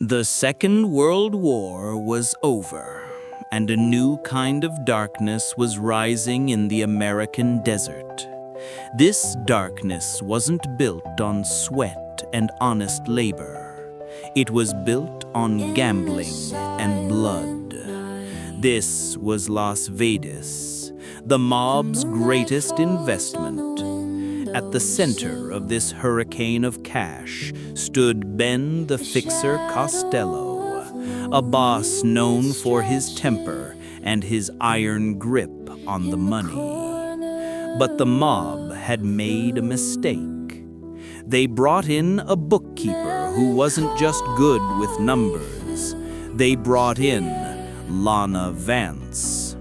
The Second World War was over, and a new kind of darkness was rising in the American desert. This darkness wasn't built on sweat and honest labor. It was built on gambling and blood. This was Las Vegas, the mob's greatest investment. At the center of this hurricane of cash stood Ben the Fixer Costello, a boss known for his temper and his iron grip on the money. But the mob had made a mistake. They brought in a bookkeeper who wasn't just good with numbers. They brought in Lana Vance.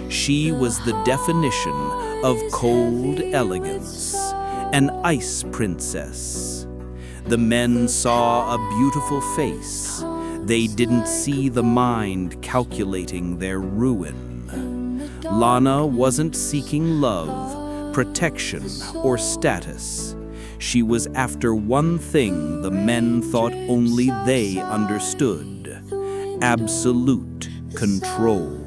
She was the definition of cold elegance, an ice princess. The men saw a beautiful face. They didn't see the mind calculating their ruin. Lana wasn't seeking love, protection, or status. She was after one thing the men thought only they understood: absolute control.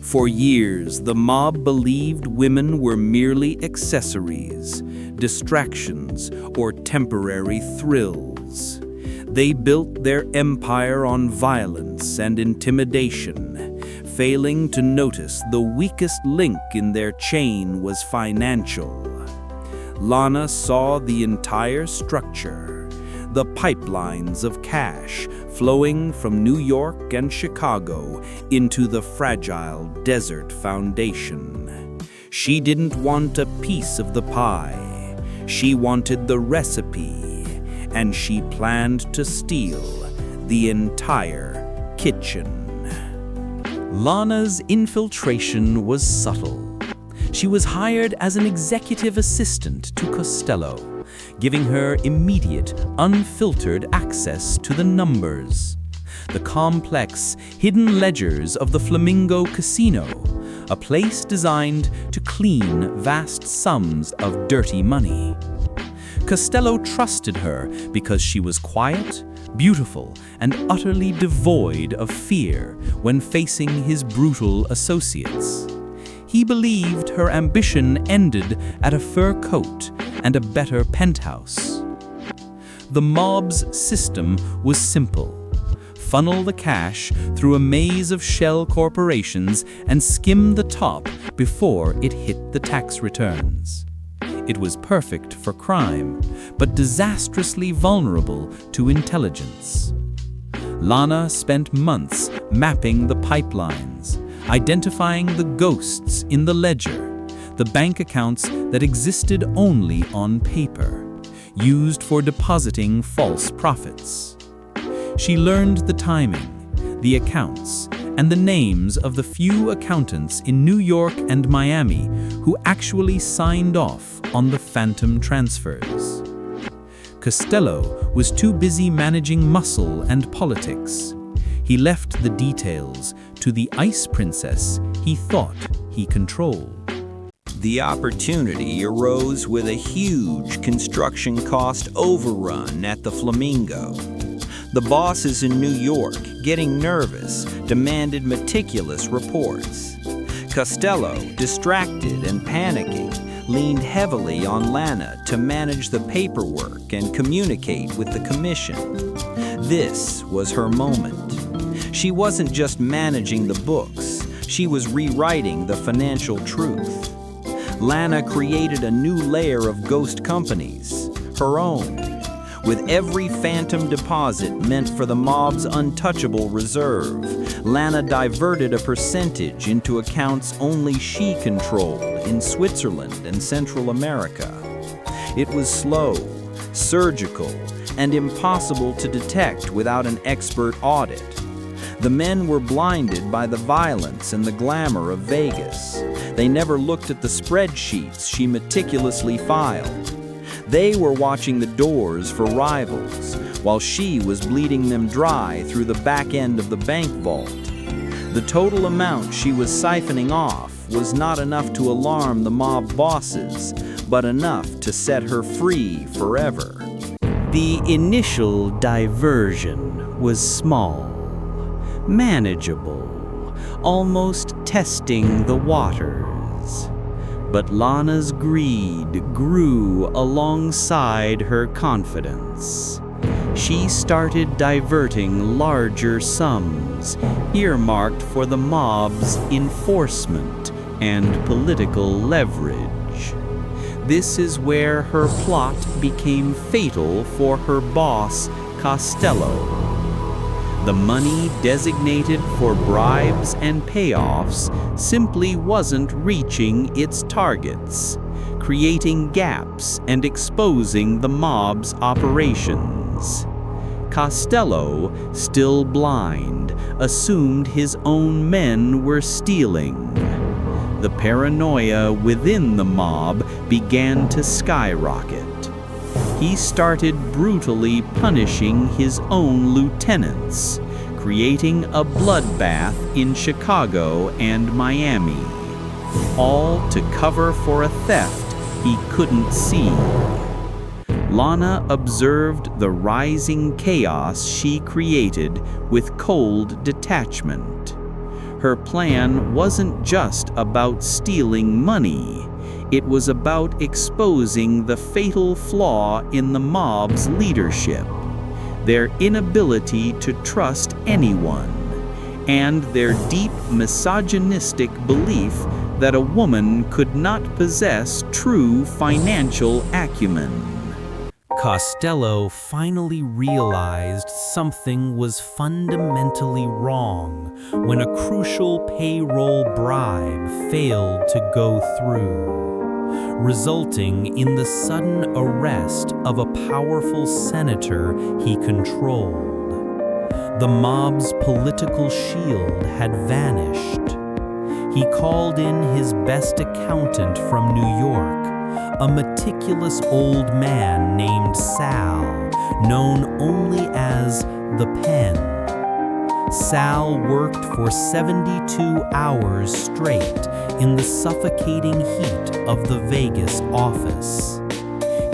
For years, the mob believed women were merely accessories, distractions, or temporary thrills. They built their empire on violence and intimidation, failing to notice the weakest link in their chain was financial. Lana saw the entire structure, the pipelines of cash flowing from New York and Chicago into the fragile desert foundation. She didn't want a piece of the pie. She wanted the recipe, and she planned to steal the entire kitchen. Lana's infiltration was subtle. She was hired as an executive assistant to Costello, giving her immediate, unfiltered access to the numbers. The complex, hidden ledgers of the Flamingo casino, a place designed to clean vast sums of dirty money. Costello trusted her because she was quiet, beautiful, and utterly devoid of fear when facing his brutal associates. He believed her ambition ended at a fur coat and a better penthouse. The mob's system was simple: funnel the cash through a maze of shell corporations and skim the top before it hit the tax returns. It was perfect for crime, but disastrously vulnerable to intelligence. Lana spent months mapping the pipelines, identifying the ghosts in the ledger, the bank accounts that existed only on paper, used for depositing false profits. She learned the timing, the accounts, and the names of the few accountants in New York and Miami who actually signed off on the phantom transfers. Costello was too busy managing muscle and politics. He left the details to the ice princess he thought he controlled. The opportunity arose with a huge construction cost overrun at the Flamingo. The bosses in New York, getting nervous, demanded meticulous reports. Costello, distracted and panicking, leaned heavily on Lana to manage the paperwork and communicate with the commission. This was her moment. She wasn't just managing the books, she was rewriting the financial truth. Lana created a new layer of ghost companies, her own, with every phantom deposit meant for the mob's untouchable reserve. Lana diverted a percentage into accounts only she controlled in Switzerland and Central America. It was slow, surgical, and impossible to detect without an expert audit. The men were blinded by the violence and the glamour of Vegas. They never looked at the spreadsheets she meticulously filed. They were watching the doors for rivals, while she was bleeding them dry through the back end of the bank vault. The total amount she was siphoning off was not enough to alarm the mob bosses, but enough to set her free forever. The initial diversion was small, manageable, almost testing the waters. But Lana's greed grew alongside her confidence. She started diverting larger sums, earmarked for the mob's enforcement and political leverage. This is where her plot became fatal for her boss, Costello. The money designated for bribes and payoffs simply wasn't reaching its targets, creating gaps and exposing the mob's operations. Costello, still blind, assumed his own men were stealing. The paranoia within the mob began to skyrocket. He started brutally punishing his own lieutenants, creating a bloodbath in Chicago and Miami, all to cover for a theft he couldn't see. Lana observed the rising chaos she created with cold detachment. Her plan wasn't just about stealing money. It was about exposing the fatal flaw in the mob's leadership, their inability to trust anyone, and their deep misogynistic belief that a woman could not possess true financial acumen. Costello finally realized something was fundamentally wrong when a crucial payroll bribe failed to go through, resulting in the sudden arrest of a powerful senator he controlled. The mob's political shield had vanished. He called in his best accountant from New York, a meticulous old man named Sal, known only as the Pen. Sal worked for 72 hours straight in the suffocating heat of the Vegas office.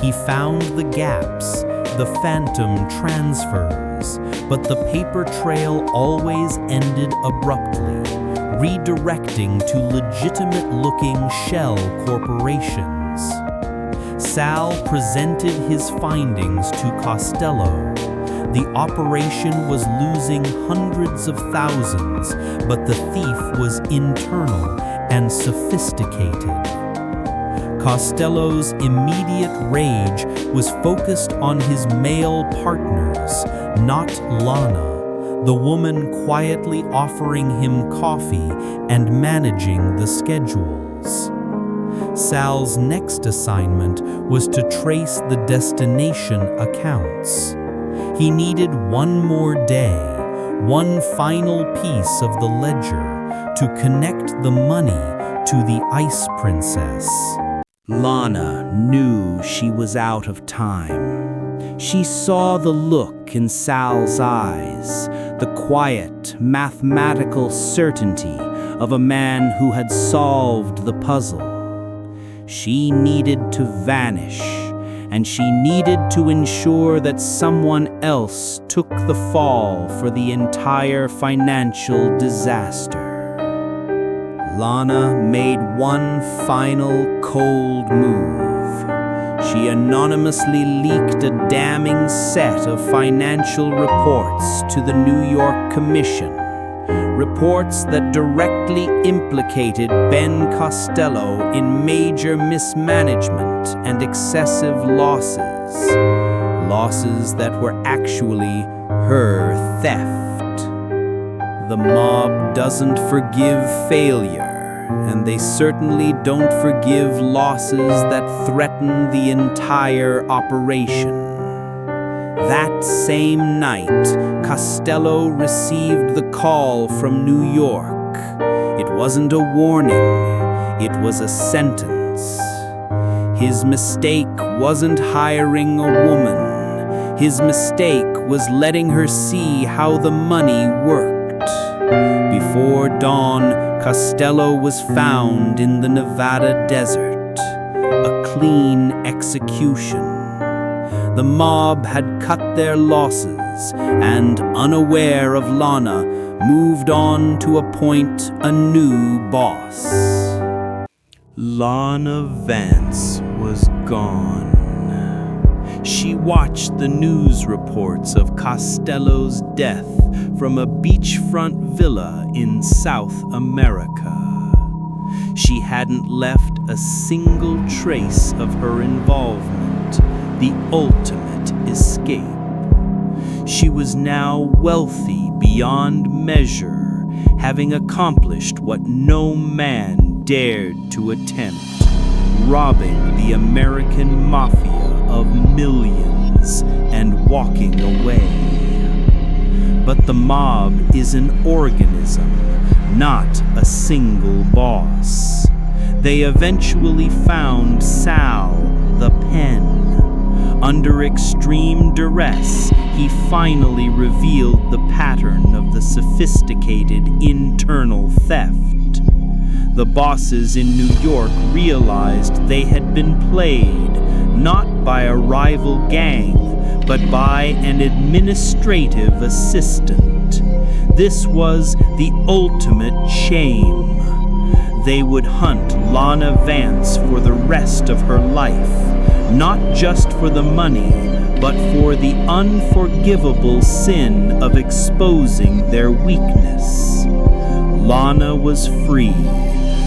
He found the gaps, the phantom transfers, but the paper trail always ended abruptly, redirecting to legitimate-looking shell corporations. Sal presented his findings to Costello. The operation was losing hundreds of thousands, but the thief was internal and sophisticated. Costello's immediate rage was focused on his male partners, not Lana, the woman quietly offering him coffee and managing the schedules. Sal's next assignment was to trace the destination accounts. He needed one more day, one final piece of the ledger to connect the money to the Ice Princess. Lana knew she was out of time. She saw the look in Sal's eyes, the quiet, mathematical certainty of a man who had solved the puzzle. She needed to vanish, and she needed to ensure that someone else took the fall for the entire financial disaster. Lana made one final cold move. She anonymously leaked a damning set of financial reports to the New York Commission. Reports that directly implicated Ben Costello in major mismanagement and excessive losses. Losses that were actually her theft. The mob doesn't forgive failure, and they certainly don't forgive losses that threaten the entire operation. That same night, Costello received the call from New York. It wasn't a warning, it was a sentence. His mistake wasn't hiring a woman. His mistake was letting her see how the money worked. Before dawn, Costello was found in the Nevada desert. A clean execution. The mob had cut their losses and, unaware of Lana, moved on to appoint a new boss. Lana Vance was gone. She watched the news reports of Costello's death from a beachfront villa in South America. She hadn't left a single trace of her involvement, the ultimate escape. She was now wealthy beyond measure, having accomplished what no man dared to attempt, robbing the American mafia of millions and walking away. But the mob is an organism, not a single boss. They eventually found Sal, the pen. Under extreme duress, he finally revealed the pattern of the sophisticated internal theft. The bosses in New York realized they had been played, not by a rival gang, but by an administrative assistant. This was the ultimate shame. They would hunt Lana Vance for the rest of her life, not just for the money, but for the unforgivable sin of exposing their weakness. Lana was free,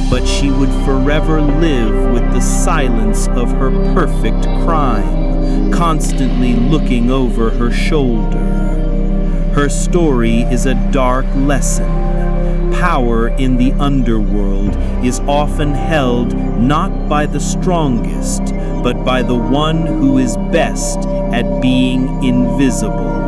but she would forever live with the silence of her perfect crime, constantly looking over her shoulder. Her story is a dark lesson. Power in the underworld is often held not by the strongest, but by the one who is best at being invisible.